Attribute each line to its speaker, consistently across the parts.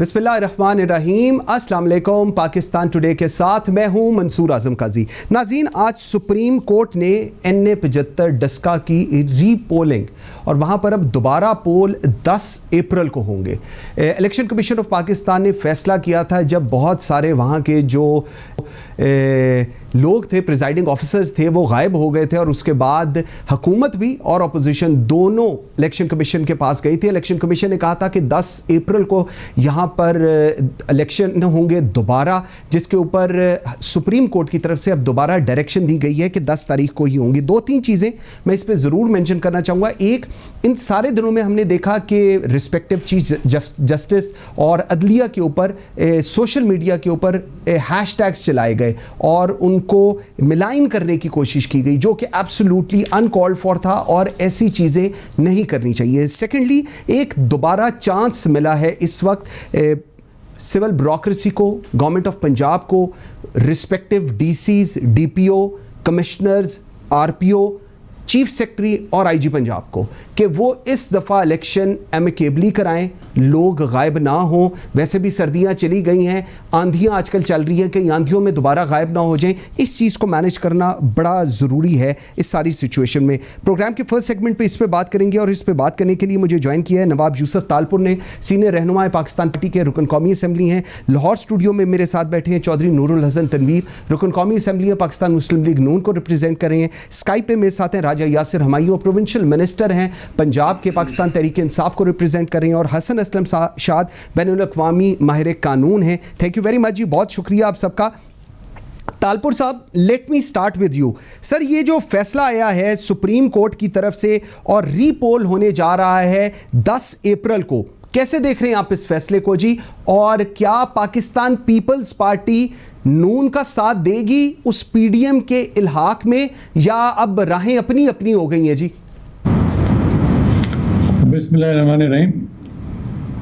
Speaker 1: बिस्मिल्लाहिर्रहमानिर्रहीम। अस्सलाम वालेकुम। पाकिस्तान टुडे के साथ मैं हूं मंसूर आजम काजी। नाज़रीन, आज सुप्रीम कोर्ट ने NA-75 डस्का की रीपोलिंग और वहां पर अब दोबारा पोल 10 अप्रैल को होंगे। इलेक्शन कमीशन ऑफ पाकिस्तान ने फैसला किया था जब बहुत सारे वहां के जो लोग थे, प्रिजाइडिंग ऑफिसर्स थे, वो गायब हो गए थे और उसके बाद हुकूमत भी और अपोजिशन दोनों इलेक्शन कमीशन के पास गई थी। इलेक्शन कमीशन ने कहा था कि 10 अप्रैल को यहाँ पर इलेक्शन होंगे दोबारा, जिसके ऊपर सुप्रीम कोर्ट की तरफ से अब दोबारा डायरेक्शन दी गई है कि 10 तारीख को ही होंगी। 2-3 चीज़ें मैं इस पर ज़रूर मेंशन करना चाहूँगा। एक, इन सारे दिनों में हमने देखा कि रिस्पेक्टिव चीफ जस्टिस और अदलिया के ऊपर सोशल मीडिया के ऊपर हैशटैग्स चलाए गए और उनको मिलाइन करने की कोशिश की गई, जो कि एब्सोल्युटली अनकॉल्ड फॉर था और ऐसी चीज़ें नहीं करनी चाहिए। सेकेंडली, एक दोबारा चांस मिला है इस वक्त सिविल ब्यूरोक्रेसी को, गवर्नमेंट ऑफ पंजाब को, respective DCs, DPO, commissioners, RPO, chief secretary और IG पंजाब को कि वो इस दफ़ा इलेक्शन एमिकेबली कराएं, लोग गायब ना हों। वैसे भी सर्दियां चली गई हैं, आंधियां आजकल चल रही हैं, कई आंधियों में दोबारा गायब ना हो जाएं। इस चीज़ को मैनेज करना बड़ा ज़रूरी है इस सारी सिचुएशन में। प्रोग्राम के फर्स्ट सेगमेंट पे इस पर बात करेंगे और इस पर बात करने के लिए मुझे ज्वाइन किया है नवाब यूसुफ तालपुर ने, सीनियर रहनुमा पाकिस्तान पार्टी के रुकन कौमी असम्बली हैं। लाहौर स्टूडियो में मेरे साथ बैठे हैं चौधरी नूरुल हसन तनवीर, रुकन कौमी असम्बली है, पाकिस्तान मुस्लिम लीग नून को रिप्रेजेंट कर रहे हैं। स्काइप पे मेरे साथ हैं राजा यासिर हमायूं, प्रोविंशियल मिनिस्टर हैं पंजाब के, पाकिस्तान तहरीक इंसाफ को रिप्रेजेंट कर रहे हैं, और हसन असलम शाद बैनुल अक़वामी माहिर कानून हैं। थैंक यू वेरी मच जी, बहुत शुक्रिया आप सबका। तालपुर साहब, let me start with you sir. ये जो फैसला आया है सुप्रीम कोर्ट की तरफ से और रीपोल होने जा रहा है 10 अप्रैल को, कैसे देख रहे हैं आप इस फैसले को जी? और क्या पाकिस्तान पीपल्स पार्टी नून का साथ देगी उस PDM के इल्हाक में, या अब राहें अपनी अपनी हो गई हैं जी?
Speaker 2: बिस्मिल्लाहिर्रहमानिर्रहीम।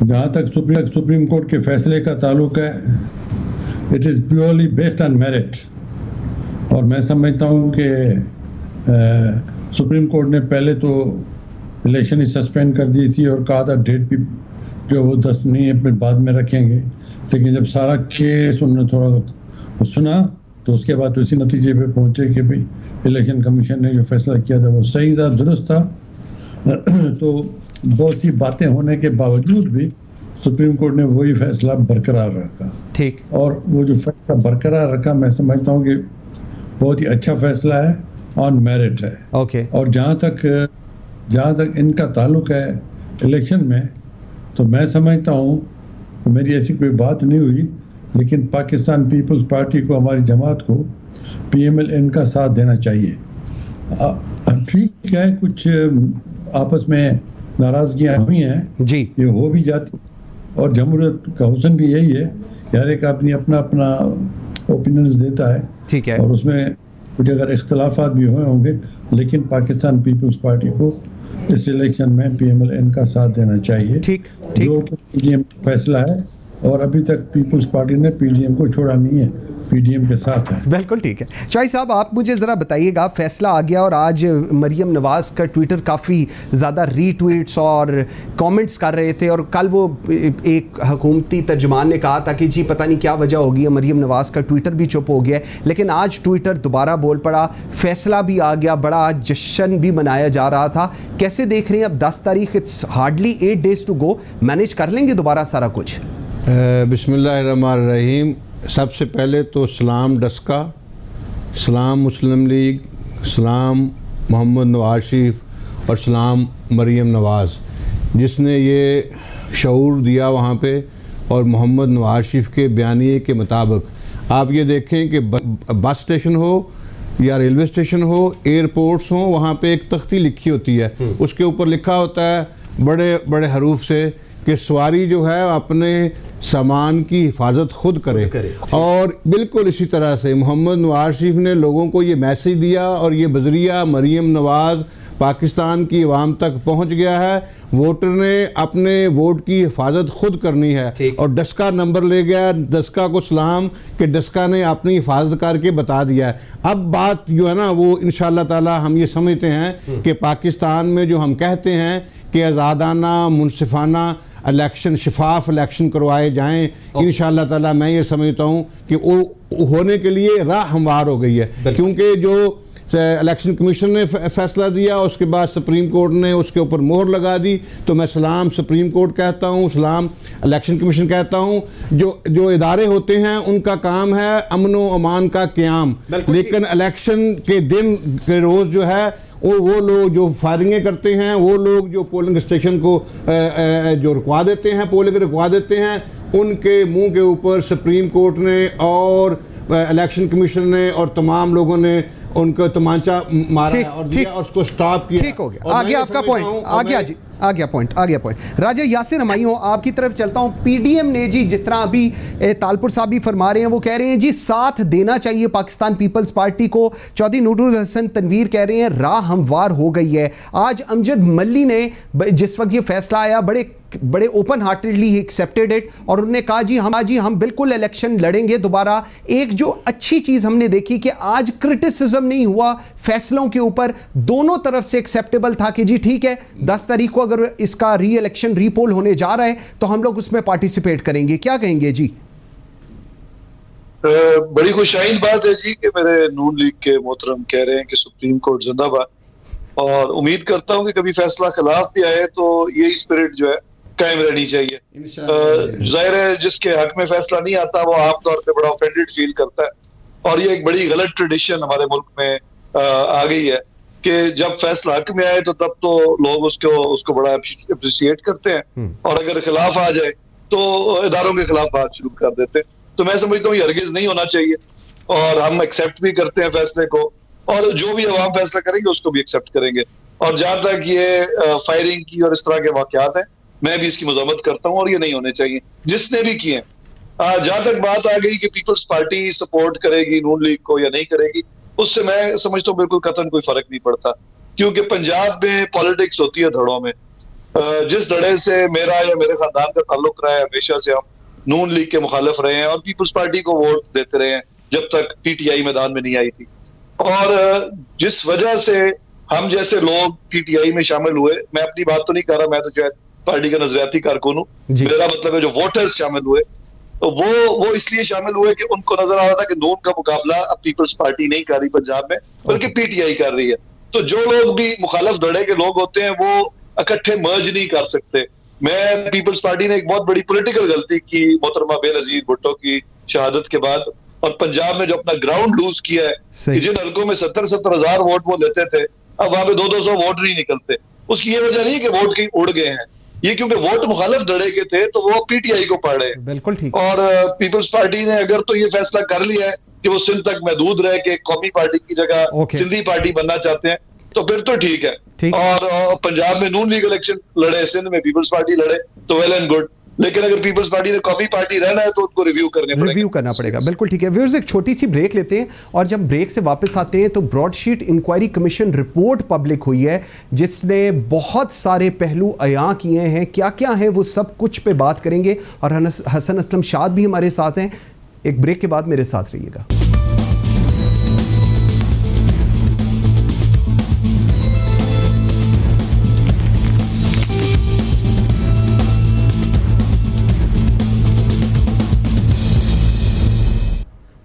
Speaker 2: जहाँ तक सुप्रीम कोर्ट के फैसले का ताल्लुक है, it is purely based on merit. और मैं समझता हूँ कि सुप्रीम कोर्ट ने पहले तो इलेक्शन ही सस्पेंड कर दी थी और कहा था डेट भी जो वो 10 नहीं अप्रैल बाद में रखेंगे, लेकिन जब सारा केस उन्होंने थोड़ा सुना तो उसके बाद उसी नतीजे पे पहुंचे कि भाई इलेक्शन कमीशन ने जो फैसला किया था वो सही था, दुरुस्त था। तो बहुत सी बातें होने के बावजूद भी सुप्रीम कोर्ट ने वही फैसला बरकरार रखा।
Speaker 1: ठीक।
Speaker 2: और वो जो फैसला बरकरार रखा, मैं समझता हूँ कि बहुत ही अच्छा फैसला है, ऑन मेरिट है।
Speaker 1: ओके।
Speaker 2: और जहाँ तक इनका ताल्लुक है इलेक्शन में, तो मैं समझता हूँ, मेरी ऐसी कोई बात नहीं हुई, लेकिन पाकिस्तान पीपल्स पार्टी को, हमारी जमात को PMLN का साथ देना चाहिए। ठीक है, कुछ आपस में नाराजगियां हुई हैं
Speaker 1: जी,
Speaker 2: ये हो भी जाती, और जमहूरियत का हुस्न भी यही है, यार एक आदमी अपना ओपिनियंस देता है,
Speaker 1: ठीक है,
Speaker 2: और उसमें कुछ अगर इख्तलाफात भी हुए होंगे, लेकिन पाकिस्तान पीपल्स पार्टी को इस इलेक्शन में PMLN का साथ देना चाहिए।
Speaker 1: ठीक।
Speaker 2: जो PDM फैसला है, और अभी तक पीपल्स पार्टी ने PDM को छोड़ा नहीं है, PDM के साथ है।
Speaker 1: बिल्कुल ठीक है। शाही साहब, आप मुझे ज़रा बताइएगा, फैसला आ गया और आज मरियम नवाज़ का ट्विटर काफ़ी ज़्यादा रीट्वीट्स और कमेंट्स कर रहे थे, और कल वो एक हुकूमती तर्जुमान ने कहा था कि जी पता नहीं क्या वजह होगी, मरियम नवाज़ का ट्विटर भी चुप हो गया, लेकिन आज ट्विटर दोबारा बोल पड़ा, फैसला भी आ गया, बड़ा जश्न भी मनाया जा रहा था। कैसे देख रहे हैं अब 10 तारीख, it's hardly 8 days to go, manage कर लेंगे दोबारा सारा कुछ?
Speaker 3: बिस्मिल्लाहिर्रहमानिर्रहीम। सबसे पहले तो सलाम डस्का, सलाम मुस्लिम लीग, सलाम मोहम्मद नवाज शरीफ और सलाम मरियम नवाज़, जिसने ये शऊर दिया वहाँ पे। और मोहम्मद नवाज शरीफ के बयानिए के मुताबिक आप ये देखें कि बस स्टेशन हो या रेलवे स्टेशन हो, एयरपोर्ट्स हो, वहाँ पे एक तख्ती लिखी होती है, उसके ऊपर लिखा होता है बड़े बड़े हरूफ से कि सवारी जो है अपने सामान की हिफाजत खुद करे। और बिल्कुल इसी तरह से मोहम्मद नवाज शरीफ ने लोगों को ये मैसेज दिया, और ये बजरिया मरियम नवाज़ पाकिस्तान की आवाम तक पहुंच गया है। वोटर ने अपने वोट की हिफाजत खुद करनी है, और डस्का नंबर ले गया, डस्का को सलाम कि डस्का ने अपनी हिफाजत करके बता दिया है। अब बात जो है ना, वो इंशाअल्लाह ताला हम ये समझते हैं कि पाकिस्तान में जो हम कहते हैं कि आज़ादाना मुनसिफाना इलेक्शन शफाफ इलेक्शन करवाए जाएं। इंशाअल्लाह ताला मैं ये समझता हूँ कि वो होने के लिए राह हमवार हो गई है, क्योंकि जो इलेक्शन कमीशन ने फैसला दिया उसके बाद सुप्रीम कोर्ट ने उसके ऊपर मोहर लगा दी। तो मैं सलाम सुप्रीम कोर्ट कहता हूँ, सलाम इलेक्शन कमीशन कहता हूँ। जो इदारे होते हैं उनका काम है अमन व अमान का क़याम, लेकिन इलेक्शन के दिन के रोज़ जो है वो लोग जो फायरिंगें करते हैं, वो लोग जो पोलिंग स्टेशन को जो रुकवा देते हैं, पोलिंग रुकवा देते हैं, उनके मुंह के ऊपर सुप्रीम कोर्ट ने और इलेक्शन कमीशन ने और तमाम लोगों ने उनको तमांचा मारा है और दिया और उसको स्टॉप किया।
Speaker 1: ठीक हो गया, आ गया आपका पॉइंट, आ गया जी, आ गया पॉइंट। राजा यासिर हमायूं, आपकी तरफ चलता हूं। पीडीएम ने जी, जिस तरह अभी तालपुर साहब भी फरमा रहे हैं, वो कह रहे हैं जी साथ देना चाहिए पाकिस्तान पीपल्स पार्टी को। चौधरी नूरुल हसन तनवीर कह रहे हैं राह हमवार हो गई है। आज अमजद मल्ली ने जिस वक्त ये फैसला आया बड़े open heartedly he accepted it और उन्होंने कहा जी हम बिल्कुल इलेक्शन लड़ेंगे दोबारा। एक जो अच्छी चीज हमने देखी कि आज क्रिटिसिज्म नहीं हुआ फैसलों के ऊपर, दोनों तरफ से एक्सेप्टेबल था कि जी ठीक है 10 तारीख को अगर इसका री इलेक्शन रीपोल होने जा रहा है तो हम लोग उसमें पार्टिसिपेट करेंगे। क्या कहेंगे जी?
Speaker 4: बड़ी खुशाइन बात है जी कि मेरे नून लीग के मोहतरम कह रहे हैं कि सुप्रीम कोर्ट जिंदाबाद, और उम्मीद करता हूं कि कभी फैसला खिलाफ भी आए तो यही स्पिरिट जो है कायम रहनी चाहिए। जाहिर है जिसके हक में फैसला नहीं आता वो आमतौर पे बड़ा ऑफेंडेड फील करता है, और ये एक बड़ी गलत ट्रेडिशन हमारे मुल्क में आ गई है कि जब फैसला हक में आए तो तब तो लोग उसको बड़ा अप्रिशिएट करते हैं, और अगर खिलाफ आ जाए तो इदारों के खिलाफ बात शुरू कर देते हैं। तो मैं समझता हूँ ये हरगिज नहीं होना चाहिए, और हम एक्सेप्ट भी करते हैं फैसले को, और जो भी अवाम फैसला करेंगे उसको भी एक्सेप्ट करेंगे। और जहां तक ये फायरिंग की और इस तरह के वाकयात हैं, मैं भी इसकी मजम्मत करता हूँ और ये नहीं होने चाहिए जिसने भी किए। जहां तक बात आ गई कि पीपल्स पार्टी सपोर्ट करेगी नून लीग को या नहीं करेगी, उससे मैं समझता हूँ बिल्कुल कतन कोई फर्क नहीं पड़ता, क्योंकि पंजाब में पॉलिटिक्स होती है धड़ों में। जिस धड़े से मेरा या मेरे खानदान का ताल्लुक रहा है, हमेशा से हम नून लीग के मुखालिफ रहे हैं और पीपल्स पार्टी को वोट देते रहे हैं जब तक पीटीआई मैदान में नहीं आई थी। और जिस वजह से हम जैसे लोग पीटीआई में शामिल हुए, मैं अपनी बात तो नहीं कर रहा, मैं तो शायद पार्टी का नजरियाती कारकुन हूँ, मेरा मतलब है जो वोटर्स शामिल हुए, तो वो इसलिए शामिल हुए कि उनको नजर आ रहा था कि नून का मुकाबला अब पीपल्स पार्टी नहीं कर रही पंजाब में, बल्कि पीटीआई कर रही है। तो जो लोग भी मुखालिफ धड़े के लोग होते हैं वो इकट्ठे मर्ज नहीं कर सकते। मैं पीपल्स पार्टी ने एक बहुत बड़ी पॉलिटिकल गलती की मोहतरमा बेनजीर भुट्टो की शहादत के बाद, और पंजाब में जो अपना ग्राउंड लूज किया है कि जिन हल्कों में 70-70 हजार वोट वो लेते थे, अब वहां पे 200 वोट नहीं निकलते। उसकी ये वजह नहीं कि वोट कहीं उड़ गए हैं, ये क्योंकि वोट मुखालिफ धड़े के थे तो वो पीटीआई को पड़ रहे हैं।
Speaker 1: बिल्कुल ठीक।
Speaker 4: और पीपल्स पार्टी ने अगर तो ये फैसला कर लिया है कि वो सिंध तक महदूद रह के कौमी पार्टी की जगह सिंधी पार्टी बनना चाहते हैं, तो फिर तो ठीक है। और पंजाब में नून लीग इलेक्शन लड़े, सिंध में पीपल्स पार्टी लड़े, तो वेल एंड गुड। लेकिन अगर पीपल्स पार्टी ने कौमी पार्टी रहना है तो उनको रिव्यू करना पड़ेगा।
Speaker 1: बिल्कुल ठीक है। व्यूअर्स, एक छोटी सी ब्रेक लेते हैं और जब ब्रेक से वापस आते हैं तो Broadsheet inquiry commission report public हुई है जिसने बहुत सारे पहलू अयां किए हैं। क्या क्या है वो सब कुछ पे बात करेंगे, और हसन असलम शाद भी हमारे साथ हैं। एक ब्रेक के बाद मेरे साथ रहिएगा।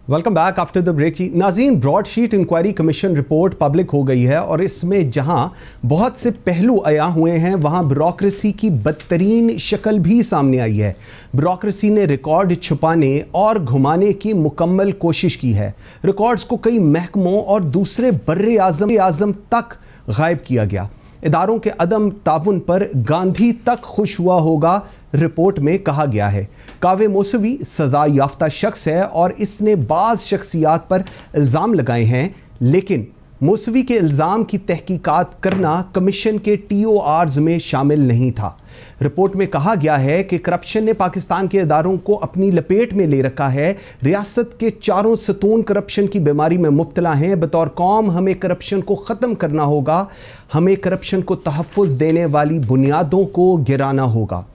Speaker 1: Welcome back after the break. जी नाज़रीन, broadsheet inquiry commission report public हो गई है और इसमें जहां बहुत से पहलू अया हुए हैं वहां ब्यूरोक्रेसी की बदतरीन शक्ल भी सामने आई है। ब्यूरोक्रेसी ने रिकॉर्ड छुपाने और घुमाने की मुकम्मल कोशिश की है। रिकॉर्ड्स को कई महकमों और दूसरे बर्रे आज़म तक गायब किया गया। इदारों के अदम ताउन पर गांधी तक खुश हुआ होगा, रिपोर्ट में कहा गया है। कावे मौसवी सजा याफ्ता शख्स है और इसने बाज़ शख्सियात पर इल्ज़ाम लगाए हैं, लेकिन मौसवी के इल्ज़ाम की तहकीकात करना कमीशन के TORs में शामिल नहीं था। रिपोर्ट में कहा गया है कि करप्शन ने पाकिस्तान के इदारों को अपनी लपेट में ले रखा है। रियासत के चारों सतून करप्शन की बीमारी में मुब्तला हैं। बतौर कौम हमें करप्शन को ख़त्म करना होगा। हमें करप्शन को तहफ़्फ़ुज़ देने वाली बुनियादों को गिराना होगा।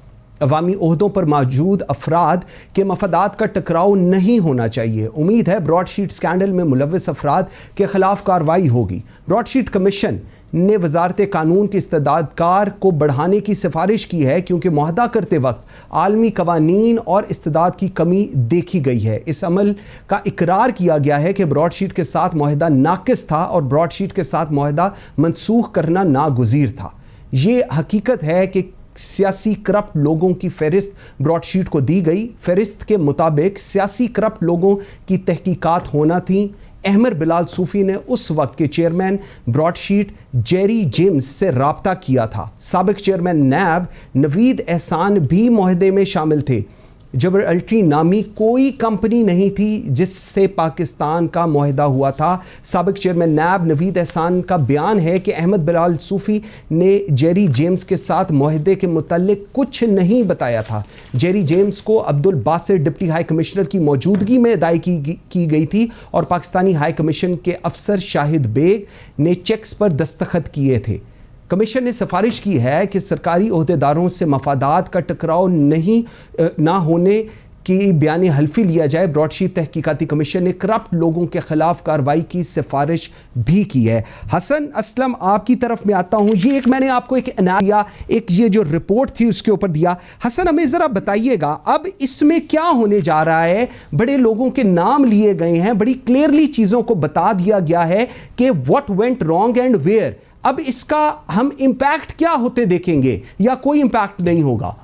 Speaker 1: अवामी ओहदों पर मौजूद अफराद के मफादात का टकराव नहीं होना चाहिए। उम्मीद है ब्रॉडशीट स्कैंडल में मुलव्वस अफराद के खिलाफ कार्रवाई होगी। ब्रॉडशीट कमीशन ने वजारत कानून की इस्तेदादकार को बढ़ाने की सिफारिश की है क्योंकि मुआहदा करते वक्त आलमी कवानीन और इस्तेदाद की कमी देखी गई है। इस अमल का इकरार किया गया है कि ब्रॉडशीट के साथ मुआहदा नाकिस था और ब्रॉडशीट के साथ मुआहदा मनसूख करना नागुज़ीर था। ये हकीकत है कि सियासी करप्ट लोगों की फहरिस्त ब्रॉडशीट को दी गई। फहरिस्त के मुताबिक सियासी करप्ट लोगों की तहकीकात होना थी। अहमद बिलाल सूफी ने उस वक्त के चेयरमैन ब्रॉडशीट जेरी जेम्स से राब्ता किया था। साबिक चेयरमैन नैब नवीद एहसान भी मुआहदे में शामिल थे। जबर अल्ट्री नामी कोई कंपनी नहीं थी जिससे पाकिस्तान का मुआहदा हुआ था। साबिक चेयरमैन नैब नवीद एहसान का बयान है कि अहमद बिलाल सूफी ने जेरी जेम्स के साथ मुआहदे के मुताल्लिक कुछ नहीं बताया था। जेरी जेम्स को अब्दुल बासिर डिप्टी हाई कमिश्नर की मौजूदगी में अदायगी की गई थी और पाकिस्तानी हाई कमीशन के अफसर शाहिद बेग ने चेक्स पर दस्तखत किए थे। कमीशन ने सिफारिश की है कि सरकारी ओहदेदारों से मफादात का टकराव ना होने की बयान हल्फी लिया जाए। ब्रॉडशीट तहकीकाती कमीशन ने करप्ट लोगों के खिलाफ कार्रवाई की सिफारिश भी की है। हसन असलम, आपकी तरफ में आता हूं। ये एक मैंने आपको एक ये जो रिपोर्ट थी उसके ऊपर दिया। हसन, हमें ज़रा बताइएगा अब इसमें क्या होने जा रहा है। बड़े लोगों के नाम लिए गए हैं, बड़ी क्लियरली चीज़ों को बता दिया गया है कि what went wrong and where. अब इसका हम इंपैक्ट क्या होते देखेंगे या कोई इंपैक्ट नहीं होगा?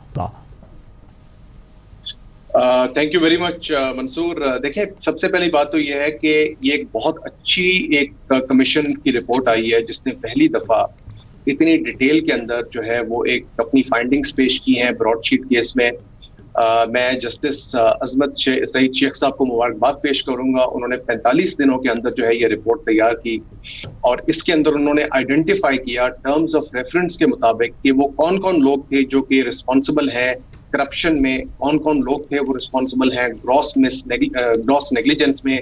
Speaker 5: Thank you very much Mansoor. देखिए, सबसे पहली बात तो यह है कि ये एक बहुत अच्छी एक कमीशन की रिपोर्ट आई है जिसने पहली दफा इतनी डिटेल के अंदर जो है वो एक अपनी फाइंडिंग्स पेश की हैं ब्रॉडशीट केस में। मैं जस्टिस अजमत सईद शेख साहब को मुबारकबाद पेश करूंगा। उन्होंने 45 दिनों के अंदर जो है ये रिपोर्ट तैयार की और इसके अंदर उन्होंने आइडेंटिफाई किया टर्म्स ऑफ रेफरेंस के मुताबिक कि वो कौन कौन लोग थे जो कि रिस्पॉन्सिबल हैं करप्शन में, कौन कौन लोग थे वो रिस्पॉन्सिबल हैं ग्रॉस नेग्लिजेंस में,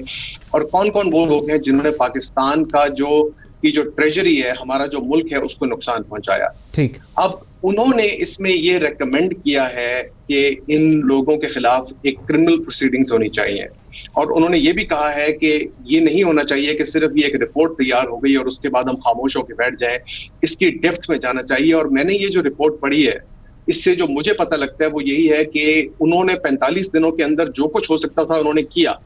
Speaker 5: और कौन कौन वो लोग हैं जिन्होंने पाकिस्तान का जो ट्रेजरी है, हमारा जो मुल्क है, उसको नुकसान पहुंचाया।
Speaker 1: ठीक।
Speaker 5: अब उन्होंने इसमें ये रेकमेंड किया है कि इन लोगों के खिलाफ एक क्रिमिनल प्रोसीडिंग्स होनी चाहिए और उन्होंने ये भी कहा है कि ये नहीं होना चाहिए कि सिर्फ ये एक रिपोर्ट तैयार हो गई और उसके बाद हम खामोश होकर बैठ जाएं। इसकी डेप्थ में जाना चाहिए। और मैंने ये जो रिपोर्ट पढ़ी है, इससे जो मुझे पता लगता है वो यही है कि उन्होंने 45 दिनों के अंदर जो कुछ हो सकता था उन्होंने किया,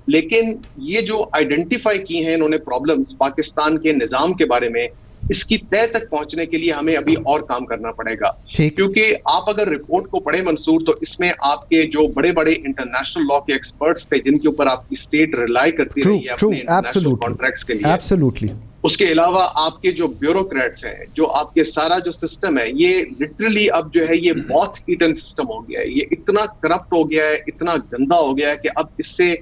Speaker 5: लेकिन ये जो आइडेंटिफाई की हैं इन्होंने प्रॉब्लम्स पाकिस्तान के निजाम के बारे में, इसकी तय तक पहुंचने के लिए हमें अभी और काम करना पड़ेगा। क्योंकि आप अगर रिपोर्ट को पढ़े मंसूर, तो इसमें आपके जो बड़े बड़े इंटरनेशनल लॉ के एक्सपर्ट्स थे जिनके ऊपर आपकी स्टेट रिलाई करती रही है अपने इंटरनेशनल कॉन्ट्रैक्ट्स के लिए,
Speaker 1: एब्सोल्युटली।
Speaker 5: उसके अलावा आपके जो ब्यूरोक्रेट्स हैं, जो आपके सारा जो सिस्टम है, ये लिटरली अब जो है ये बहुत ईटन सिस्टम हो गया है। ये इतना करप्ट हो गया है, इतना गंदा हो गया है कि अब इससे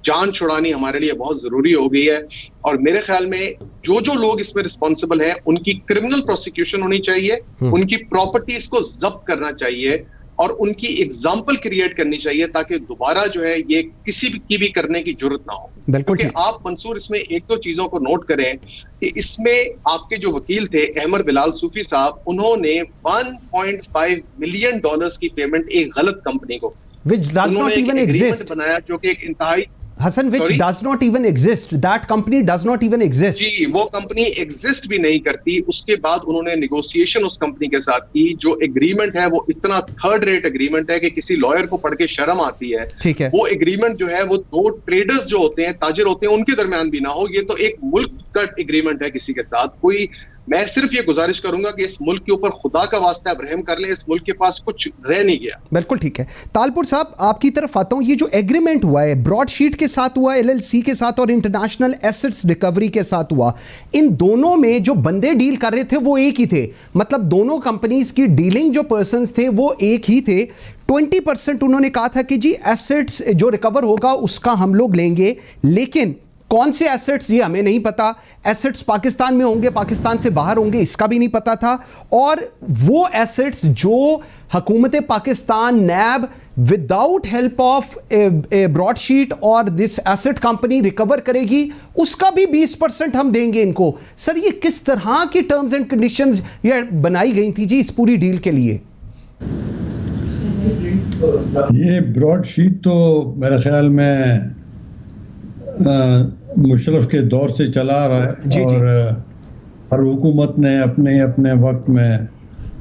Speaker 5: जान छुड़ानी हमारे लिए बहुत जरूरी हो गई है। और मेरे ख्याल में जो लोग इसमें रिस्पॉन्सिबल हैं उनकी क्रिमिनल प्रोसिक्यूशन होनी चाहिए, उनकी प्रॉपर्टीज को जब्त करना चाहिए और उनकी एग्जाम्पल क्रिएट करनी चाहिए ताकि दोबारा जो है ये किसी की भी करने की जरूरत ना हो। क्योंकि आप मंसूर इसमें एक दो चीजों को नोट करें कि इसमें आपके जो वकील थे अहमद बिलाल सूफी साहब, उन्होंने $1.5 मिलियन की पेमेंट एक गलत कंपनी को
Speaker 1: बनाया
Speaker 5: जो कि एक इंतहाई
Speaker 1: Hassan, which does not even exist. That company does not even exist.
Speaker 5: जी, वो कंपनी एग्जिस्ट भी नहीं करती। उसके बाद उन्होंने नेगोशिएशन उस कंपनी के साथ की। जो एग्रीमेंट है वो इतना थर्ड रेट एग्रीमेंट है कि किसी लॉयर को पढ़ के शर्म आती है।
Speaker 1: ठीक है।
Speaker 5: वो एग्रीमेंट जो है वो दो ट्रेडर्स जो होते हैं, ताजिर होते हैं, उनके दरमियान भी ना हो। ये तो एक मुल्क का एग्रीमेंट है किसी के साथ। कोई मैं सिर्फ ये गुजारिश करूंगा कि इस मुल्क के ऊपर खुदा का वास्ता रहम कर लें। इस मुल्क के पास कुछ रह नहीं गया।
Speaker 1: बिल्कुल ठीक है। तालपुर साहब, आपकी तरफ आता हूं। ये जो एग्रीमेंट हुआ है ब्रॉडशीट के साथ हुआ, LLC के साथ और इंटरनेशनल एसेट्स रिकवरी के साथ हुआ, इन दोनों में जो बंदे डील कर रहे थे वो एक ही थे। मतलब दोनों कंपनीज की डीलिंग जो पर्सन्स थे वो एक ही थे। 20% उन्होंने कहा था कि जी एसेट्स जो रिकवर होगा उसका हम लोग लेंगे, लेकिन कौन से एसेट्स ये हमें नहीं पता। एसेट्स पाकिस्तान में होंगे, पाकिस्तान से बाहर होंगे, इसका भी नहीं पता था। और वो एसेट्स जो हुकूमत पाकिस्तान नैब विदाउट हेल्प ऑफ ब्रॉडशीट और दिस एसेट कंपनी रिकवर करेगी, उसका भी 20% हम देंगे इनको। सर, ये किस तरह की टर्म्स एंड कंडीशंस ये बनाई गई थी जी इस पूरी डील के लिए?
Speaker 2: ये ब्रॉड शीट तो मेरे ख्याल में मुशर्रफ के दौर से चला आ रहा है।
Speaker 1: जी,
Speaker 2: और हर हुकूमत ने अपने अपने वक्त में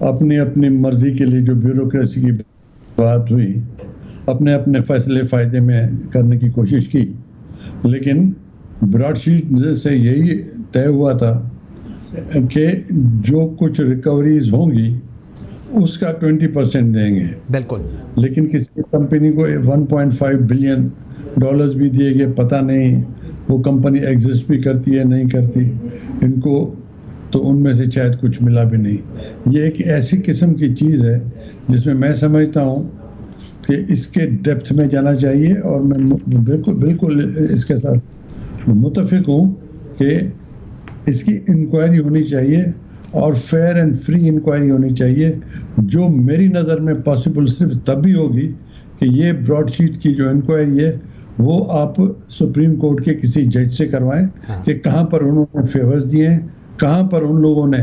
Speaker 2: अपनी अपनी मर्जी के लिए जो ब्यूरोक्रेसी की बात हुई, अपने अपने फैसले फ़ायदे में करने की कोशिश की, लेकिन ब्रॉडशीट से यही तय हुआ था कि जो कुछ रिकवरीज होंगी उसका 20% देंगे।
Speaker 1: बिल्कुल।
Speaker 2: लेकिन किसी कंपनी को 1.5 बिलियन डॉलर्स भी दिए गए, पता नहीं वो कंपनी एग्जिस्ट भी करती है नहीं करती, इनको तो उनमें से शायद कुछ मिला भी नहीं। ये एक ऐसी किस्म की चीज़ है जिसमें मैं समझता हूँ कि इसके डेप्थ में जाना चाहिए, और मैं बिल्कुल इसके साथ मुत्तफिक हूँ कि इसकी इंक्वायरी होनी चाहिए और फेयर एंड फ्री इंक्वायरी होनी चाहिए, जो मेरी नज़र में पॉसिबल सिर्फ तभी होगी कि ये ब्रॉडशीट की जो इंक्वायरी है वो आप सुप्रीम कोर्ट के किसी जज से करवाएं। हाँ। कि कहाँ पर उन्होंने फेवर्स दिए हैं, कहाँ पर उन लोगों ने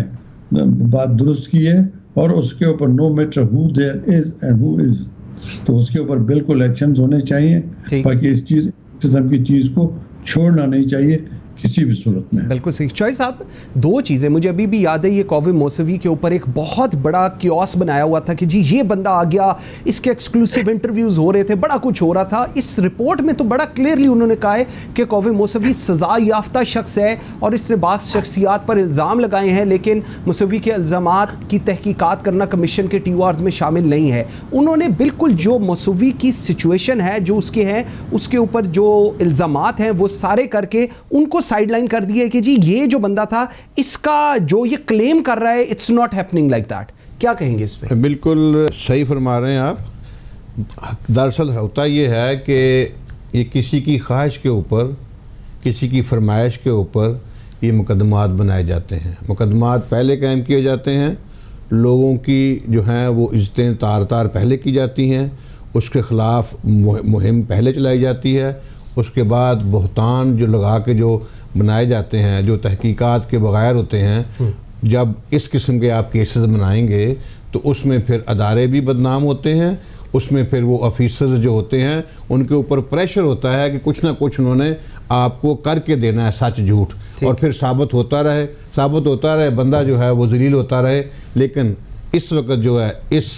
Speaker 2: बात दुरुस्त की है, और उसके ऊपर no matter who there is and who is, तो उसके ऊपर बिल्कुल एक्शंस होने चाहिए, ताकि इस किस्म की चीज़ को छोड़ना नहीं चाहिए किसी भी सूरत में।
Speaker 1: बिल्कुल सही। चॉइस साहब, दो चीज़ें मुझे अभी भी याद है। ये कौवे मौसवी के ऊपर एक बहुत बड़ा क्योस बनाया हुआ था कि जी ये बंदा आ गया, इसके एक्सक्लूसिव इंटरव्यूज़ हो रहे थे, बड़ा कुछ हो रहा था। इस रिपोर्ट में तो बड़ा क्लियरली उन्होंने कहा है कि कौवे मौसवी सज़ा याफ्ता शख्स है और इसने बाज़ शख्सियात पर इल्ज़ाम लगाए हैं, लेकिन मौसवी के इल्ज़ामात की तहकीकात करना कमीशन के TORs में शामिल नहीं है। उन्होंने बिल्कुल जो मौसवी की सिचुएशन है, जो उसके हैं, उसके ऊपर जो इल्ज़ामात हैं वो सारे करके उनको साइडलाइन कर दिया कि जी ये जो बंदा था, इसका जो ये क्लेम कर रहा है, it's not happening like that. क्या कहेंगे इस पे?
Speaker 3: बिल्कुल सही फरमा रहे हैं आप। दरअसल होता ये है कि ये किसी की ख्वाहिश के ऊपर, किसी की फरमाइश के ऊपर ये मुकदमात बनाए जाते हैं। मुकदमात पहले कायम किए जाते हैं, लोगों की जो हैं वो इज्जतें तार तार पहले की जाती हैं, उसके ख़िलाफ़ मुहिम पहले चलाई जाती है, उसके बाद बहतान जो लगा के जो बनाए जाते हैं, जो तहकीकात के बगैर होते हैं, जब इस किस्म के आप केसेस बनाएंगे तो उसमें फिर अदारे भी बदनाम होते हैं, उसमें फिर वो ऑफिसर्स जो होते हैं उनके ऊपर प्रेशर होता है कि कुछ ना कुछ उन्होंने आपको करके देना है, सच झूठ, और फिर साबित होता रहे, बंदा जो है वो जलील होता रहे। लेकिन इस वक्त जो है इस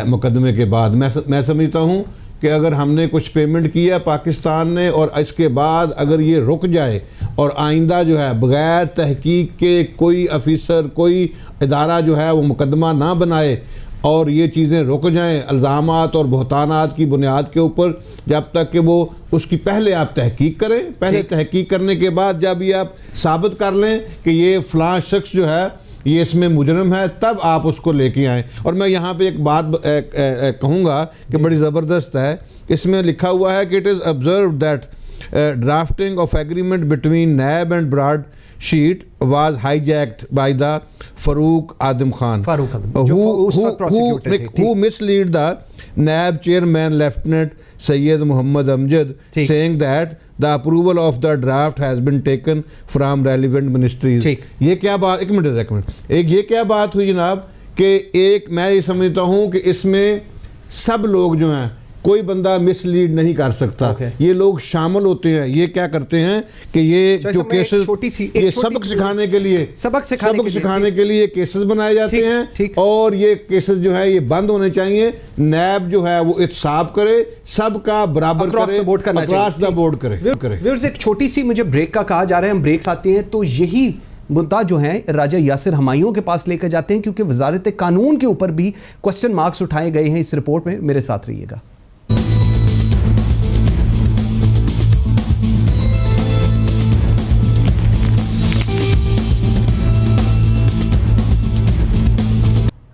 Speaker 3: मुकदमे के बाद मैं समझता हूँ कि अगर हमने कुछ पेमेंट किया पाकिस्तान ने और इसके बाद अगर ये रुक जाए और आइंदा जो है बग़ैर तहकीक के कोई अफिसर, कोई इदारा जो है वो मुकदमा ना बनाए और ये चीज़ें रुक जाएं इल्ज़ामात और बहतानात की बुनियाद के ऊपर, जब तक कि वो उसकी पहले आप तहकीक करें, पहले तहकीक करने के बाद जब ये आप साबित कर लें कि ये फ़लाँ शख्स जो है ये इसमें मुजरम है, तब आप उसको लेके आएँ। और मैं यहाँ पे एक बात कहूँगा कि बड़ी ज़बरदस्त है, इसमें लिखा हुआ है कि it is observe that drafting of agreement between NAB and Broadsheet was hijacked by the Farooq Adim Khan, who misled the NAB chairman Lieutenant Sayyid Muhammad Amjad, saying that the approval of the draft has been taken from relevant ministries. ये क्या बात, एक minute, ये क्या बात हुई जनाब कि एक मैं ये समझता हूँ कि इसमें सब लोग जो हैं, कोई बंदा मिसलीड नहीं कर सकता। ये लोग शामिल होते हैं, ये क्या करते हैं कि ये जो केसेस, ये सबक सिखाने के लिए केसेस बनाए जाते हैं, और ये केसेस जो है ये बंद होने चाहिए। नैब जो है वो इत्साफ करे, सबका बराबर करे, अक्रॉस द बोर्ड करे।
Speaker 1: एक छोटी सी मुझे ब्रेक का कहा जा रहा है, हम ब्रेक आते हैं तो यही मुद्दा जो है राजा यासिर हमायूं के पास लेकर जाते हैं, क्योंकि वजारत कानून के ऊपर भी क्वेश्चन मार्क्स उठाए गए हैं इस रिपोर्ट में। मेरे साथ रहिएगा।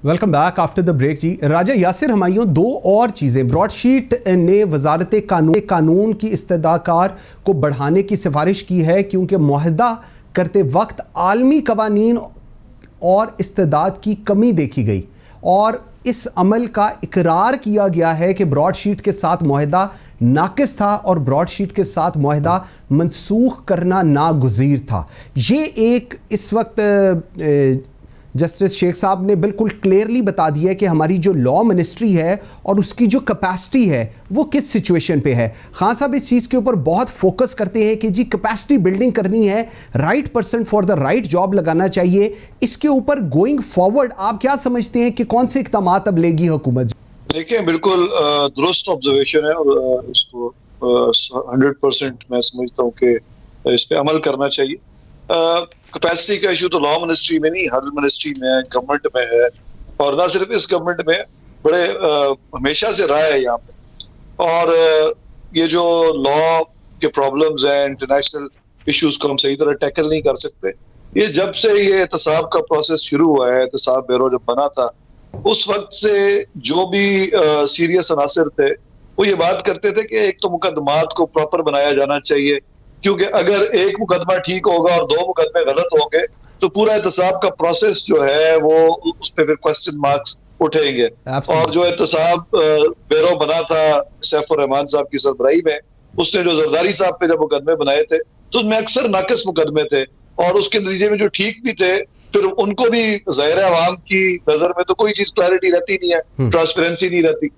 Speaker 1: Welcome back after the break जी। राजा यासिर हमायूं, दो और चीज़ें, ब्रॉडशीट ने वजारत कानून की इस्तेदाकार को बढ़ाने की सिफारिश की है, क्योंकि मुआहदा करते वक्त आलमी कवानीन और इस्तेदाद की कमी देखी गई, और इस अमल का इकरार किया गया है कि ब्रॉडशीट के साथ मुआहदा नाकिस था और ब्रॉडशीट के साथ मुआहदा मनसूख करना नागुज़ीर था। ये एक इस वक्त जस्टिस शेख साहब ने बिल्कुल क्लियरली बता दिया है कि हमारी जो लॉ मिनिस्ट्री है और उसकी जो कैपेसिटी है वो किस सिचुएशन पे है। खान साहब इस चीज़ के ऊपर बहुत फोकस करते हैं कि जी कैपेसिटी बिल्डिंग करनी है, right person for the right job लगाना चाहिए। इसके ऊपर गोइंग फॉरवर्ड आप क्या समझते हैं कि कौन से इक़दामात अब लेगी हुकूमत?
Speaker 4: देखिए, बिल्कुल दुरुस्त ऑब्जर्वेशन है और इसको 100% मैं समझता हूँ कि इस पे अमल करना चाहिए। कैपेसिटी का इशू तो लॉ मिनिस्ट्री में नहीं, हर मिनिस्ट्री में है, गवर्नमेंट में है, और ना सिर्फ इस गवर्नमेंट में, बड़े हमेशा से रहा है यहाँ पे। और ये जो लॉ के प्रॉब्लम्स हैं, इंटरनेशनल इश्यूज को हम सही तरह टैकल नहीं कर सकते। ये जब से ये एहतसाब का प्रोसेस शुरू हुआ है, एहतसाब ब्यूरो जब बना था, उस वक्त से जो भी सीरियस अनासर थे वो ये बात करते थे कि एक तो मुकदमात को प्रॉपर बनाया जाना चाहिए, क्योंकि अगर एक मुकदमा ठीक होगा और 2 मुकदमे गलत होंगे तो पूरा एहतसाब का प्रोसेस जो है वो उस पर फिर क्वेश्चन मार्क्स उठेंगे। और जो एहतसाब ब्यूरो बना था सैफुर रहमान साहब की सरबराही में, उसने जो जरदारी साहब पे जब मुकदमे बनाए थे तो उसमें अक्सर नाकिस मुकदमे थे, और उसके नतीजे में जो ठीक भी थे फिर उनको भी ज़ाहिर है अवाम की नजर में तो कोई चीज क्लैरिटी रहती नहीं है, ट्रांसपेरेंसी नहीं रहती।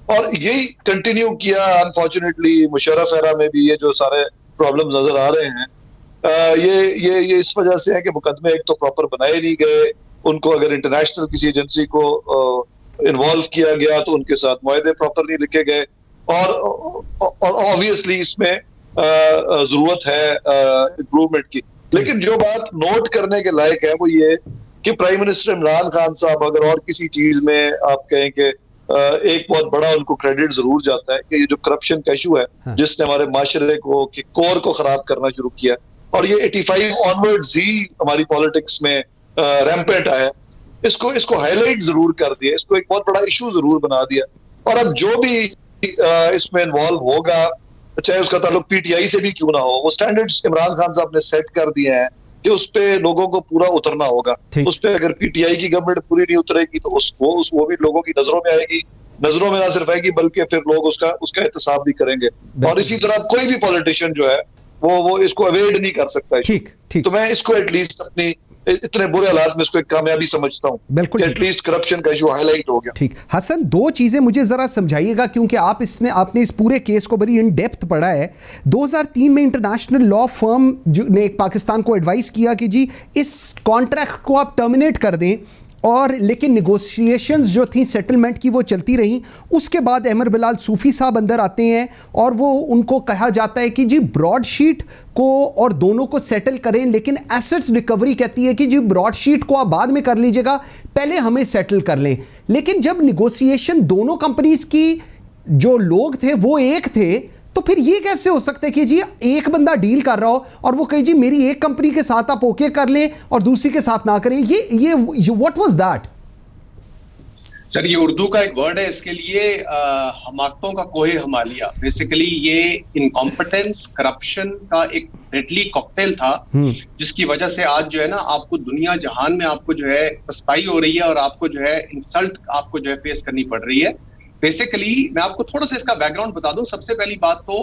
Speaker 4: और यही कंटिन्यू किया अनफॉर्चुनेटली मुशर्रफ एरा में भी। ये जो सारे प्रॉब्लम नजर आ रहे हैं ये इस वजह से है कि मुकदमे एक तो प्रॉपर बनाए नहीं गए, उनको अगर इंटरनेशनल किसी एजेंसी को इन्वॉल्व किया गया तो उनके साथ मुआहदे प्रॉपर नहीं लिखे गए, और ऑब्वियसली इसमें जरूरत है इम्प्रूवमेंट की। लेकिन जो बात नोट करने के लायक है वो ये कि प्राइम मिनिस्टर इमरान खान साहब अगर और किसी चीज में आप कहें कि एक बहुत बड़ा उनको क्रेडिट जरूर जाता है कि ये जो करप्शन का इशू है, जिसने हमारे माशरे को के कोर को खराब करना शुरू किया, और ये 85 ऑनवर्ड्स ही हमारी पॉलिटिक्स में रैम्पेंट आया, इसको हाईलाइट जरूर कर दिया, इसको एक बहुत बड़ा इशू जरूर बना दिया। और अब जो भी इसमें इन्वॉल्व होगा, चाहे उसका ताल्लुक पीटीआई से भी क्यों ना हो, वो स्टैंडर्ड्स इमरान खान साहब ने सेट कर दिए हैं कि उस पे लोगों को पूरा उतरना होगा। उस पे अगर पीटीआई की गवर्नमेंट पूरी नहीं उतरेगी तो वो भी लोगों की नजरों में आएगी, नजरों में ना सिर्फ आएगी बल्कि फिर लोग उसका एहतसाब भी करेंगे। और इसी तरह कोई भी पॉलिटिशियन जो है वो इसको अवॉइड नहीं कर सकता।
Speaker 1: ठीक।
Speaker 4: तो मैं इसको एटलीस्ट अपनी इतने बुरे हालात में इसको एक कामयाबी समझता हूं, बिल्कुल, एटलीस्ट करप्शन का इशू हाईलाइट हो गया।
Speaker 1: ठीक। हसन, 2 चीजें मुझे जरा समझाइएगा, क्योंकि आपने इस पूरे केस को बड़ी इन डेप्थ पढ़ा है। 2003 में इंटरनेशनल लॉ फर्म ने पाकिस्तान को एडवाइस किया कि जी इस कॉन्ट्रैक्ट को आप टर्मिनेट कर दें, और लेकिन निगोशिएशंस जो थी सेटलमेंट की वो चलती रहीं। उसके बाद अहमर बिलाल सूफ़ी साहब अंदर आते हैं और वो उनको कहा जाता है कि जी ब्रॉडशीट को और दोनों को सेटल करें, लेकिन एसेट्स रिकवरी कहती है कि जी ब्रॉडशीट को आप बाद में कर लीजिएगा, पहले हमें सेटल कर लें। लेकिन जब निगोशिएशन दोनों कंपनीज की जो लोग थे वो एक थे, तो फिर ये कैसे हो सकता है कि जी एक बंदा डील कर रहा हो और वो कहे जी मेरी एक कंपनी के साथ आप ओके कर लें और दूसरी के साथ ना करें? ये व्हाट वाज दैट?
Speaker 5: सर, ये उर्दू का एक वर्ड है इसके लिए, हमाकतों का कोहे हमालिया। बेसिकली ये इनकॉम्पिटेंस, करप्शन का एक डेडली कॉकटेल था, जिसकी वजह से आज जो है ना आपको दुनिया जहान में आपको जो है पसपाई हो रही है और आपको जो है इंसल्ट आपको जो है फेस करनी पड़ रही है। बेसिकली मैं आपको थोड़ा सा इसका बैकग्राउंड बता दूं। सबसे पहली बात तो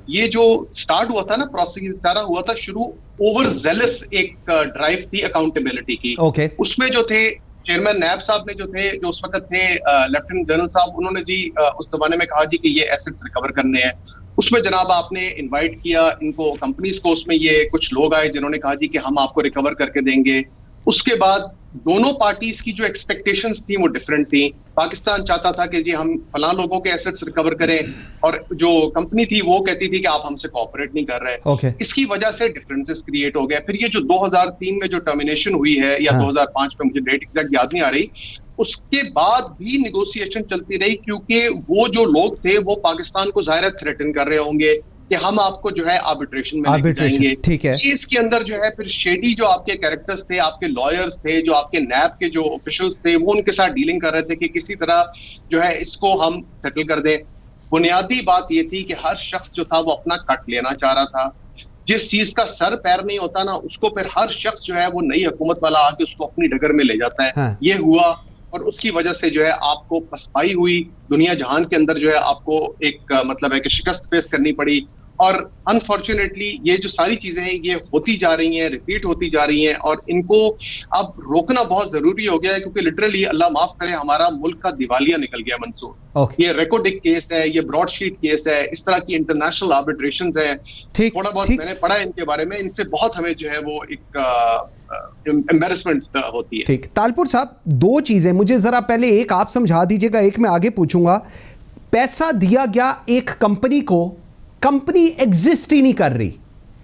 Speaker 5: ये जो स्टार्ट हुआ था ना प्रोसेस, सारा हुआ था शुरू ओवर जेलस एक ड्राइव थी अकाउंटेबिलिटी की। उसमें जो थे चेयरमैन नैब साहब ने जो उस वक्त थे लेफ्टिनेंट जनरल साहब, उन्होंने जी उस जमाने में कहा जी कि ये एसेट्स रिकवर करने हैं। उसमें जनाब आपने इनवाइट किया इनको कंपनीज को, उसमें ये कुछ लोग आए जिन्होंने कहा जी कि हम आपको रिकवर करके देंगे। उसके बाद दोनों पार्टीज की जो एक्सपेक्टेशंस थी वो डिफरेंट थी। पाकिस्तान चाहता था कि जी हम फलां लोगों के एसेट्स रिकवर करें, और जो कंपनी थी वो कहती थी कि आप हमसे कोऑपरेट नहीं कर रहे। इसकी वजह से डिफरेंसेस क्रिएट हो गए। फिर ये जो 2003 में जो टर्मिनेशन हुई है या 2005 में, मुझे डेट एग्जैक्ट याद नहीं आ रही, उसके बाद भी निगोशिएशन चलती रही, क्योंकि वो जो लोग थे वो पाकिस्तान को जाहिर थ्रेटन कर रहे होंगे कि हम आपको जो है आर्बिट्रेशन में लेके जाएंगे।
Speaker 1: ठीक है।
Speaker 5: इसके अंदर जो है फिर शेडी जो आपके कैरेक्टर्स थे, आपके लॉयर्स थे, जो आपके नैब के जो ऑफिशियल्स थे, वो उनके साथ डीलिंग कर रहे थे कि किसी तरह जो है इसको हम सेटल कर दें। बुनियादी बात ये थी कि हर शख्स जो था वो अपना कट लेना चाह रहा था। जिस चीज का सर पैर नहीं होता ना, उसको फिर हर शख्स जो है वो नई हुकूमत वाला आके उसको अपनी डगर में ले जाता है। ये हुआ, और उसकी वजह से जो है आपको पसपाई हुई, दुनिया जहान के अंदर जो है आपको एक मतलब है कि शिकस्त फेस करनी पड़ी। और अनफॉर्चुनेटली ये जो सारी चीजें हैं ये होती जा रही हैं, रिपीट होती जा रही हैं, और इनको अब रोकना बहुत जरूरी हो गया है, क्योंकि लिटरली अल्लाह माफ करे हमारा मुल्क का दिवालिया निकल गया मंसूर। ये रेकोडिक केस है, ये ब्रॉडशीट केस है, इस तरह की इंटरनेशनल आर्बिट्रेशंस है, थोड़ा बहुत मैंने पढ़ा है इनके बारे में, इनसे बहुत हमें जो है वो एक एम्बैरेसमेंट होती है।
Speaker 1: ठीक, तालपुर साहब, दो चीजें मुझे जरा पहले एक आप समझा दीजिएगा, एक मैं आगे पूछूंगा। पैसा दिया गया एक कंपनी को, कंपनी एग्जिस्ट ही नहीं कर रही,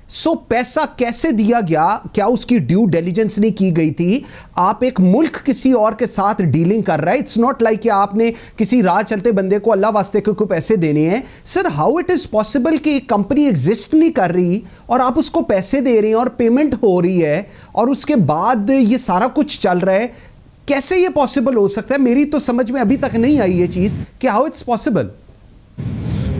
Speaker 1: सो पैसा कैसे दिया गया? क्या उसकी ड्यू डिलिजेंस नहीं की गई थी? आप एक मुल्क किसी और के साथ डीलिंग कर रहा है, इट्स नॉट लाइक कि आपने किसी राह चलते बंदे को अल्लाह वास्ते को पैसे देने हैं। Sir, how it is possible कि एक कंपनी एग्जिस्ट नहीं कर रही और आप उसको पैसे दे रहे हैं और पेमेंट हो रही है और उसके बाद ये सारा कुछ चल रहा है? कैसे ये पॉसिबल हो सकता है? मेरी तो समझ में अभी तक नहीं आई ये चीज कि हाउ इट्स पॉसिबल।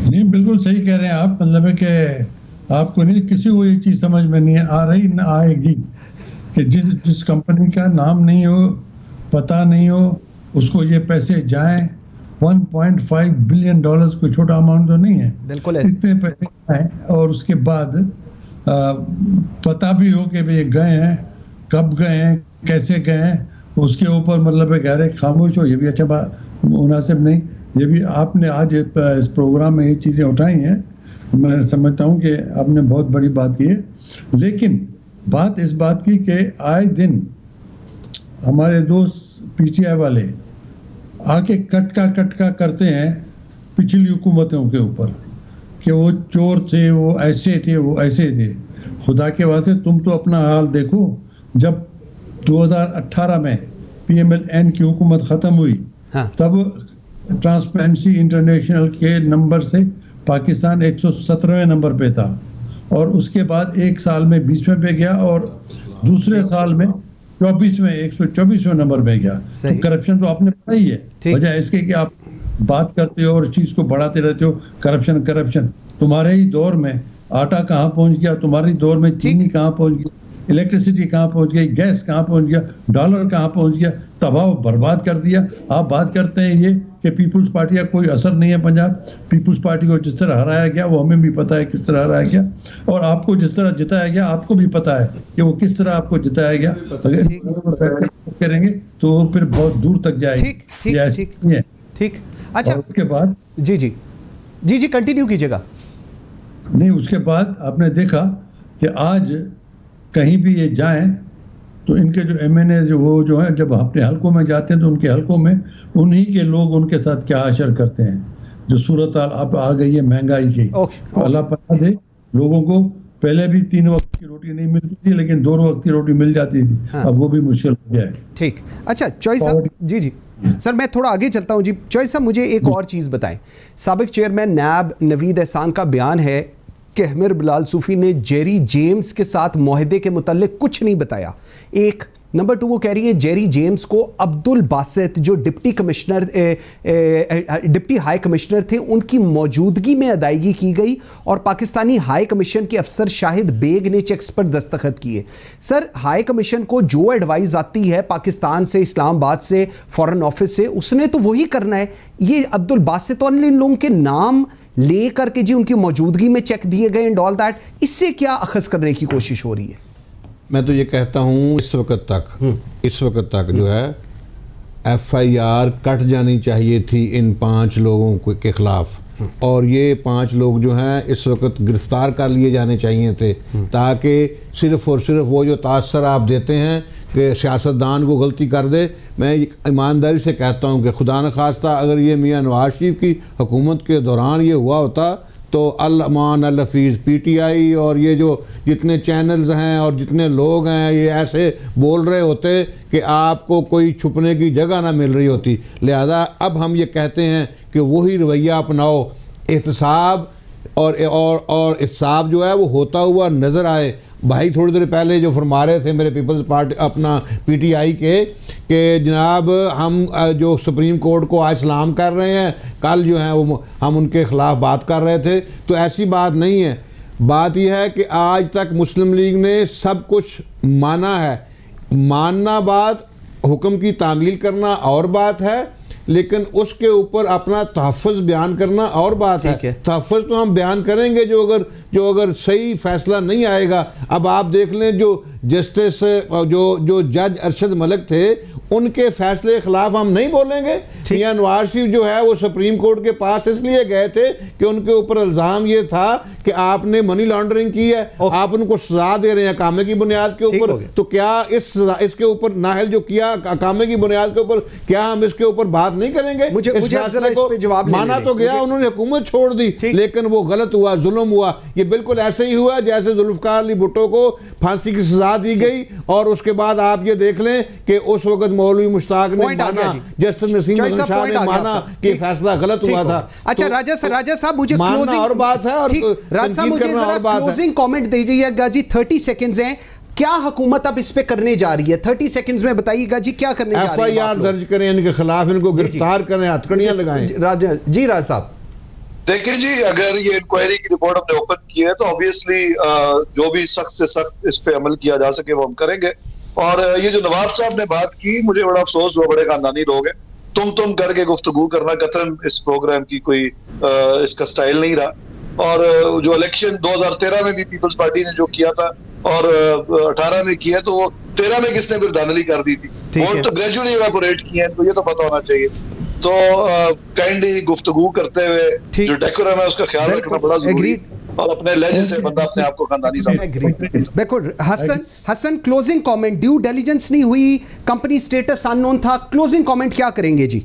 Speaker 2: नहीं, बिल्कुल सही कह रहे हैं आप। मतलब है कि आपको नहीं, किसी को ये चीज समझ में नहीं आ रही, न आएगी, कि जिस कंपनी का नाम नहीं हो, पता नहीं हो, उसको ये पैसे जाएं। 1.5 बिलियन डॉलर्स कोई छोटा अमाउंट तो नहीं है,
Speaker 1: बिल्कुल
Speaker 2: इतने पैसे जाएं और उसके बाद पता भी हो कि वे गए हैं, कब गए हैं, कैसे गए हैं, उसके ऊपर मतलब है गहरे खामोश हो, ये भी अच्छा बात मुनासिब नहीं। ये भी आपने आज इस प्रोग्राम में ये चीज़ें उठाई हैं, मैं समझता हूँ कि आपने बहुत बड़ी बात की है। लेकिन बात इस बात की कि आए दिन हमारे दोस्त पीटीआई वाले आके कटका करते हैं पिछली हुकूमतों के ऊपर कि वो चोर थे, वो ऐसे थे, वो ऐसे थे। खुदा के वास्ते तुम तो अपना हाल देखो। जब 2018 में PMLN की हुकूमत ख़त्म हुई,
Speaker 1: हाँ।
Speaker 2: तब ट्रांसपेरेंसी इंटरनेशनल के नंबर से पाकिस्तान 117वें नंबर पे था, और उसके बाद एक साल में 20वें पे गया और दूसरे साल में 124वें नंबर पे गया। तो करप्शन तो आपने पता ही है। वजह इसके कि आप बात करते हो और चीज को बढ़ाते रहते हो, करप्शन। तुम्हारे ही दौर में आटा कहाँ पहुंच गया, तुम्हारे ही दौर में चीनी कहाँ पहुंच गई, इलेक्ट्रिसिटी कहाँ पहुंच गई, गैस कहाँ पहुंच गया, डॉलर कहाँ पहुंच गया, तबाह बर्बाद कर दिया। आप बात करते हैं ये कि पीपुल्स पार्टी का कोई असर नहीं है पंजाब। पीपुल्स पार्टी को जिस तरह हराया गया वो हमें भी पता है किस तरह हराया गया, और आपको जिस तरह जिताया गया आपको भी पता है कि वो किस तरह आपको जिताया गया। अगर करेंगे तो फिर बहुत दूर तक जाएगी।
Speaker 1: ठीक, अच्छा,
Speaker 2: उसके बाद
Speaker 1: जी कंटिन्यू कीजिएगा।
Speaker 2: नहीं, उसके बाद आपने देखा कि आज कहीं भी ये जाएं तो इनके जो MNA वो जो है, जब अपने हलकों में जाते हैं तो उनके हलकों में उन्हीं के लोग उनके साथ क्या आशर करते हैं। जो सूरत अब आ गई है महंगाई की, तो अल्लाह पनाह दे, लोगों को पहले भी 3 वक्त की रोटी नहीं मिलती थी, लेकिन 2 वक्त की रोटी मिल जाती थी। हाँ। अब वो भी मुश्किल हो गया है। ठीक,
Speaker 1: अच्छा चॉइस साहब, जी सर, मैं थोड़ा आगे चलता हूँ जी। चॉइस साहब, मुझे एक और चीज़ बताएं। साबिक चेयरमैन नैब नवीद एहसान का बयान है कि अहमद बिलाल सूफी ने जेरी जेम्स के साथ मुआहदे के मुताल्लिक कुछ नहीं बताया। एक नंबर 2, वो कह रही है जेरी जेम्स को अब्दुल बासित जो डिप्टी हाई कमिश्नर थे उनकी मौजूदगी में अदायगी की गई, और पाकिस्तानी हाई कमीशन के अफसर शाहिद बेग ने चेक्स पर दस्तखत किए। सर, हाई कमीशन को जो एडवाइस आती है पाकिस्तान से, इस्लामाबाद से, फॉरेन ऑफिस से, उसने तो वही करना है। ये अब्दुल बासित और इन लोगों के नाम ले करके जी उनकी मौजूदगी में चेक दिए गए एंड ऑल दैट, इससे क्या अखज़ करने की कोशिश हो रही है?
Speaker 3: मैं तो ये कहता हूँ इस वक्त तक जो है FIR कट जानी चाहिए थी इन 5 लोगों के खिलाफ, और ये 5 लोग जो हैं इस वक्त गिरफ्तार कर लिए जाने चाहिए थे, ताकि सिर्फ़ और सिर्फ वो जो तासर आप देते हैं कि सियासतदान को गलती कर दे। मैं ईमानदारी से कहता हूँ कि खुदा न खास्ता अगर ये मियाँ नवाज शरीफ की हुकूमत के दौरान ये हुआ होता तो अल-अमान अल-हफीज़ PTI और ये जो जितने चैनल्स हैं और जितने लोग हैं ये ऐसे बोल रहे होते कि आपको कोई छुपने की जगह ना मिल रही होती। लिहाजा अब हम ये कहते हैं कि वही रवैया अपनाओ, एहतसाब और एहतसाब जो है वो होता हुआ नज़र आए। भाई थोड़ी देर पहले जो फरमा रहे थे मेरे पीपल्स पार्टी अपना PTI के जनाब हम जो सुप्रीम कोर्ट को आज सलाम कर रहे हैं, कल जो है वो हम उनके ख़िलाफ़ बात कर रहे थे, तो ऐसी बात नहीं है। बात यह है कि आज तक मुस्लिम लीग ने सब कुछ माना है। मानना बात, हुक्म की तामील करना और बात है। लेकिन उसके ऊपर अपना तहफ़्फ़ुज़ बयान करना और बात है। तहफ़्फ़ुज़ तो हम बयान करेंगे जो अगर सही फैसला नहीं आएगा। अब आप देख लें जो जस्टिस जो जज अरशद मलिक थे, उनके फैसले के खिलाफ हम नहीं बोलेंगे। मियां नवाज शरीफ जो है वो सुप्रीम कोर्ट के पास इसलिए गए थे कि उनके ऊपर इल्ज़ाम ये था कि आपने मनी लॉन्ड्रिंग की है, आप उनको सजा दे रहे हैं अकामे की बुनियाद के ऊपर। तो क्या इसके ऊपर नाहल जो किया अकामे की बुनियाद के ऊपर, क्या हम इसके ऊपर बात नहीं करेंगे?
Speaker 1: मुझे जरा इस पे जवाब
Speaker 3: माना तो गया, उन्होंने हुकूमत छोड़ दी, लेकिन वो गलत हुआ, जुल्म हुआ। ये बिल्कुल ऐसे ही हुआ जैसे जुल्फकार अली भुट्टो को फांसी की सजा दी गई और उसके बाद आप ये देख लें कि उस वक्त मौलवी मुश्ताक ने माना, जस्टिस नसीम अहमद शाह ने माना कि फैसला गलत हुआ था।
Speaker 1: अच्छा राजा साहब, मुझे
Speaker 3: मानना और बात है और
Speaker 1: मुझे क्लोजिंग कमेंट दीजिएगा जी। 30 सेकंड्स हैं, क्या हुकूमत अब इस पे करने जा रही है? 30 सेकंड्स में बताइएगा जी क्या करने जा रही है?
Speaker 3: FIR दर्ज करें इनके खिलाफ, इनको गिरफ्तार करें, हथकड़ियां लगाएं।
Speaker 1: राज साहब
Speaker 4: देखिए जी, अगर ये इंक्वायरी की रिपोर्ट हमने ओपन की है तो ऑब्वियसली जो भी सख्त से सख्त इस पे अमल किया जा सके वो हम करेंगे। और ये जो नवाब साहब ने बात की, मुझे बड़ा अफसोस हुआ, बड़े खानदानी लोग हैं, तुम करके गुफ्तगू करना कतन इस प्रोग्राम की कोई इसका स्टाइल नहीं रहा। और जो इलेक्शन 2013 में भी पीपल्स पार्टी ने जो किया था और 18 में किया, तो वो 13 में किसने फिर धांधली कर दी थी। वोट तो ग्रेजुअली इवेपोरेट किए हैं, तो ये तो पता होना चाहिए। तो काइंडली गुफ्तगू करते हुए जो डेकोरम है उसका ख्याल रखना बड़ा जरूरी है और अपने लहजे से बंदा अपने आप को खानदानी समझे।
Speaker 1: देखो Hasan closing comment, due diligence नहीं हुई, कंपनी स्टेटस अननोन था, क्लोजिंग कमेंट क्या करेंगे जी?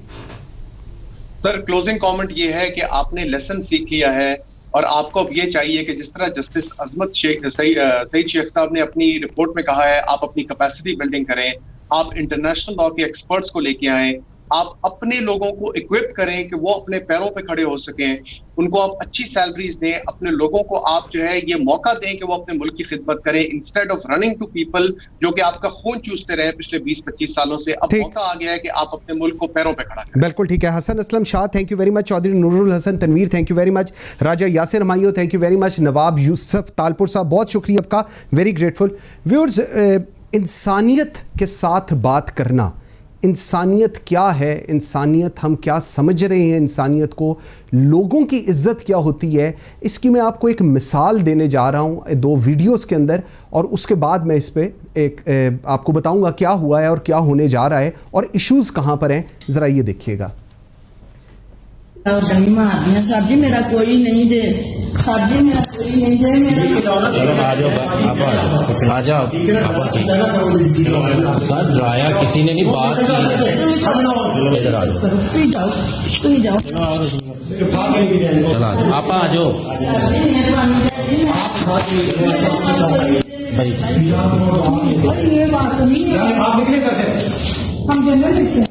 Speaker 5: सर क्लोजिंग कमेंट ये है कि आपने लेसन सीख लिया है और आपको अब ये चाहिए कि जिस तरह जस्टिस अजमत सईद शेख साहब ने अपनी रिपोर्ट में कहा है, आप अपनी कैपेसिटी बिल्डिंग करें, आप इंटरनेशनल लॉ के एक्सपर्ट्स को लेके आएं, आप अपने लोगों को इक्विप करें कि वो अपने पैरों पे खड़े हो सकें, उनको आप अच्छी सैलरीज दें, अपने लोगों को आप जो है ये मौका दें कि वो अपने मुल्क की खिदमत करें, instead of running to people जो कि आपका खून चूसते रहे पिछले 20-25 सालों से। अब मौका आ गया है कि आप अपने मुल्क को पैरों पे खड़ा करें।
Speaker 1: बिल्कुल ठीक है। Hasan Aslam Shah, thank you very much. Chaudhry Nurul Hasan Tanveer, thank you very much. Raja Yasir Humayun, thank you very much. Nawab Yusuf Talpur साहब, बहुत शुक्रिया आपका, वेरी ग्रेटफुल। व्यूअर्स, इंसानियत के साथ बात करना, इंसानियत क्या है, इंसानियत हम क्या समझ रहे हैं, इंसानियत को, लोगों की इज़्ज़त क्या होती है, इसकी मैं आपको एक मिसाल देने जा रहा हूँ 2 वीडियोस के अंदर, और उसके बाद मैं इस पे एक आपको बताऊँगा क्या हुआ है और क्या होने जा रहा है और इश्यूज़ कहाँ पर हैं। ज़रा ये देखिएगा।
Speaker 6: साहब जी मेरा कोई नहीं दे, साहब जी मेरा कोई नहीं दे।
Speaker 7: चलो आ जाओ, आ जाओ। सर डराया किसी ने नहीं, बात की, इधर आ जाओ, चलो आप आ जाओ भाई।
Speaker 6: ये बात नहीं है, आप निकले कैसे? हम जर्नलिस्ट हैं।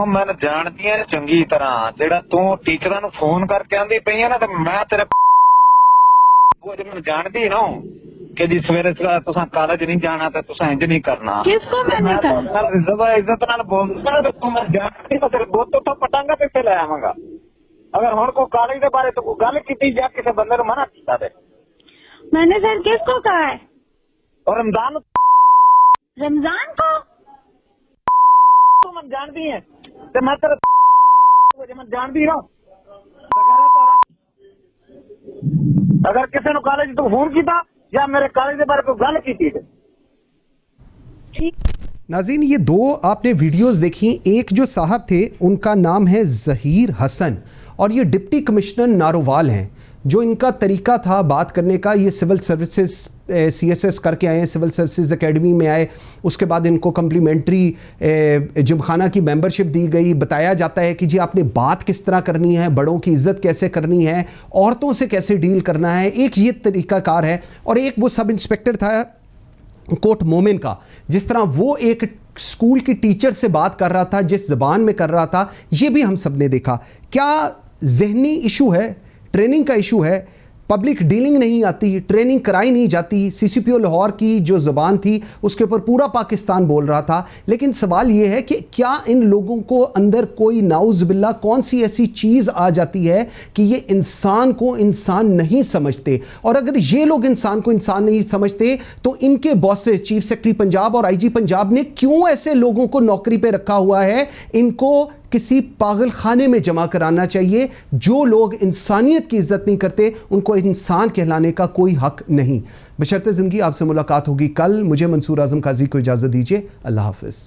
Speaker 8: मैं जानती है चंगी तरह, जेड़ा तू टीचर फोन करके आंदी पई है ना, तो मैं तेरे जानती ना कि जी सवेरे तुसा कॉलेज नहीं जाना तो तुसा इंज नहीं करना।
Speaker 6: किसको मैंने कहा?
Speaker 8: इज्जत नाल बोलना तो तू मैं जानती तो तेरे बोत तो पटांगा ते ले आवांगा। अगर हुण को कॉलेज के बारे तो कोई गल कीती जा किसी बंदे ने मना कीता ते
Speaker 6: मैंने सर किसको कहा है?
Speaker 8: और रमजान
Speaker 6: को
Speaker 8: तू मैं जानती है ते मैं तेरे मैं जानती ना। अगर किसी ने कॉलेज तो फोन किया या मेरे कॉलेज के बारे में गल की थी।
Speaker 1: नाज़रीन, ये 2 आपने वीडियोस देखी। एक जो साहब थे उनका नाम है ज़हीर हसन और ये डिप्टी कमिश्नर नारोवाल हैं। जो इनका तरीका था बात करने का, ये सिविल सर्विसेज CSS करके आए हैं, सिविल सर्विसेज एकेडमी में आए, उसके बाद इनको कम्प्लीमेंट्री जिमखाना की मेंबरशिप दी गई। बताया जाता है कि जी आपने बात किस तरह करनी है, बड़ों की इज़्ज़त कैसे करनी है, औरतों से कैसे डील करना है, एक ये तरीक़ाकार है। और एक वो सब इंस्पेक्टर था कोट मोमिन का, जिस तरह वो एक स्कूल की टीचर से बात कर रहा था, जिस ज़बान में कर रहा था, ये भी हम सब ने देखा। क्या जहनी इशू है, ट्रेनिंग का इशू है? पब्लिक डीलिंग नहीं आती, ट्रेनिंग कराई नहीं जाती। सीसीपीओ लाहौर की जो ज़बान थी उसके ऊपर पूरा पाकिस्तान बोल रहा था। लेकिन सवाल ये है कि क्या इन लोगों को अंदर कोई नाउज़ बिल्ला कौन सी ऐसी चीज़ आ जाती है कि ये इंसान को इंसान नहीं समझते? और अगर ये लोग इंसान को इंसान नहीं समझते तो इनके बॉसेस चीफ सेक्रेटरी पंजाब और आईजी पंजाब ने क्यों ऐसे लोगों को नौकरी पे रखा हुआ है? इनको किसी पागल खाने में जमा कराना चाहिए। जो लोग इंसानियत की इज्जत नहीं करते उनको इंसान कहलाने का कोई हक नहीं। बशर्ते ज़िंदगी। आपसे मुलाकात होगी कल। मुझे मंसूर आज़म काजी को इजाज़त दीजिए। अल्लाह हाफ़िज़।